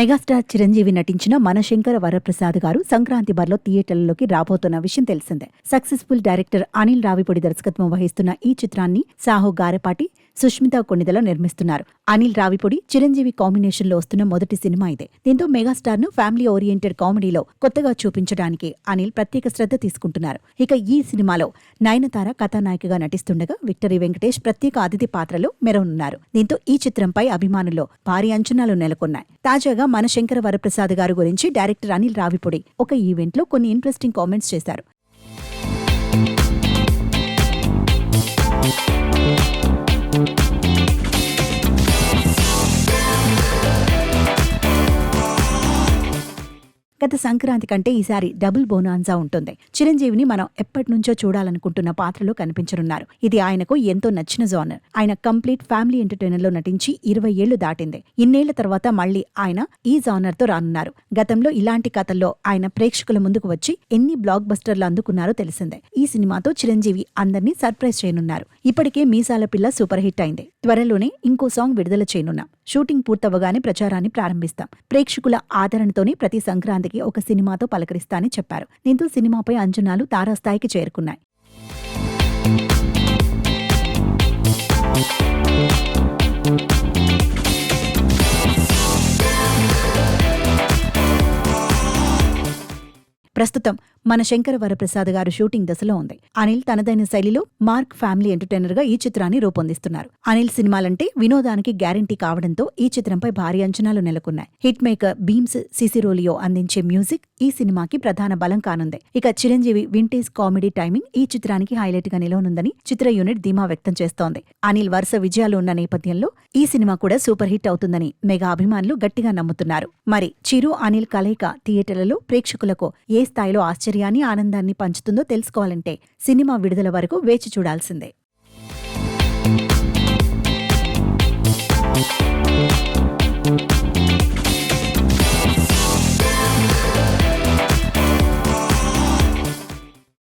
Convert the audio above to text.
Megastar Chiranjeevi నటించిన మనశంకర వరప్రసాద్ గారు సంక్రాంతి బరిలో థియేటర్లలోకి రాబోతున్న విషయం తెలిసిందే. సక్సెస్ఫుల్ డైరెక్టర్ అనిల్ రావిపూడి దర్శకత్వం వహిస్తున్న ఈ చిత్రాన్ని సాహు గారపాటి, సుష్మితా కొణిదెల నిర్మిస్తున్నారు. అనిల్ రావిపూడి, చిరంజీవి కాంబినేషన్లో వస్తున్న మొదటి సినిమా ఇదే. దీంతో మెగాస్టార్ ను ఫ్యామిలీ ఓరియంటెడ్ కామెడీలో కొత్తగా చూపించడానికి అనిల్ ప్రత్యేక శ్రద్ధ తీసుకుంటున్నారు. ఇక ఈ సినిమాలో నయనతార కథానాయికగా నటిస్తుండగా విక్టరీ వెంకటేష్ ప్రత్యేక అతిథి పాత్రలో మెరవనున్నారు. దీంతో ఈ చిత్రంపై అభిమానుల్లో భారీ అంచనాలు నెలకొన్నాయి. తాజాగా మనశంకర వరప్రసాద్ గారు గురించి డైరెక్టర్ అనిల్ రావిపూడి ఒక ఈవెంట్లో కొన్ని ఇంట్రెస్టింగ్ కామెంట్స్ చేశారు. గత సంక్రాంతి కంటే ఈసారి డబుల్ బోనాన్సా ఉంటుంది. చిరంజీవిని మనం ఎప్పటినుంచో చూడాలనుకుంటున్న పాత్రలో కనిపించనున్నారు. ఇది ఆయనకు ఎంతో నచ్చిన జోనర్. ఆయన కంప్లీట్ ఫ్యామిలీ ఎంటర్టైనర్ లో నటించి 20 ఏళ్లు దాటింది. ఇన్నేళ్ల తర్వాత మళ్లీ ఆయన ఈ జోనర్ తో రానున్నారు. గతంలో ఇలాంటి కథల్లో ఆయన ప్రేక్షకుల ముందుకు వచ్చి ఎన్ని బ్లాక్ బస్టర్లు అందుకున్నారో తెలిసిందే. ఈ సినిమాతో చిరంజీవి అందర్నీ సర్ప్రైజ్ చేయనున్నారు. ఇప్పటికే మీసాల పిల్ల సూపర్ హిట్ అయింది. త్వరలోనే ఇంకో సాంగ్ విడుదల చేయనున్నాం. షూటింగ్ పూర్తవగానే ప్రచారాన్ని ప్రారంభిస్తాం. ప్రేక్షకుల ఆదరణతోనే ప్రతి సంక్రాంతికి ఒక సినిమాతో పలకరిస్తా అని చెప్పారు. దీంతో సినిమాపై అంచనాలు తారాస్థాయికి చేరుకున్నాయి. ప్రస్తుతం మనశంకర వరప్రసాద్ గారు షూటింగ్ దశలో ఉంది. అనిల్ తనదైన శైలిలో మార్క్ ఫ్యామిలీ ఎంటర్టైనర్ గా ఈ చిత్రాన్ని రూపొందిస్తున్నారు. అనిల్ సినిమాలంటే వినోదానికి గ్యారంటీ కావడంతో ఈ చిత్రంపై భారీ అంచనాలు నెలకొన్నాయి. హిట్ మేకర్ బీమ్స్ సిసిరోలియో అందించే మ్యూజిక్ ఈ సినిమాకి ప్రధాన బలం కానుంది. ఇక చిరంజీవి వింటేజ్ కామెడీ టైమింగ్ ఈ చిత్రానికి హైలైట్ గా నిలవనుందని చిత్ర యూనిట్ ధీమా వ్యక్తం చేస్తోంది. అనిల్ వరుస విజయాలు ఉన్న నేపథ్యంలో ఈ సినిమా కూడా సూపర్ హిట్ అవుతుందని మెగా అభిమానులు గట్టిగా నమ్ముతున్నారు. మరి చిరు అనిల్ కలయిక థియేటర్లలో ప్రేక్షకులకు ఏ స్థాయిలో ఆశ్చర్యాన్ని ఆనందాన్ని పంచుతుందో తెలుసుకోవాలంటే సినిమా విడుదల వరకు వేచి చూడాల్సిందే.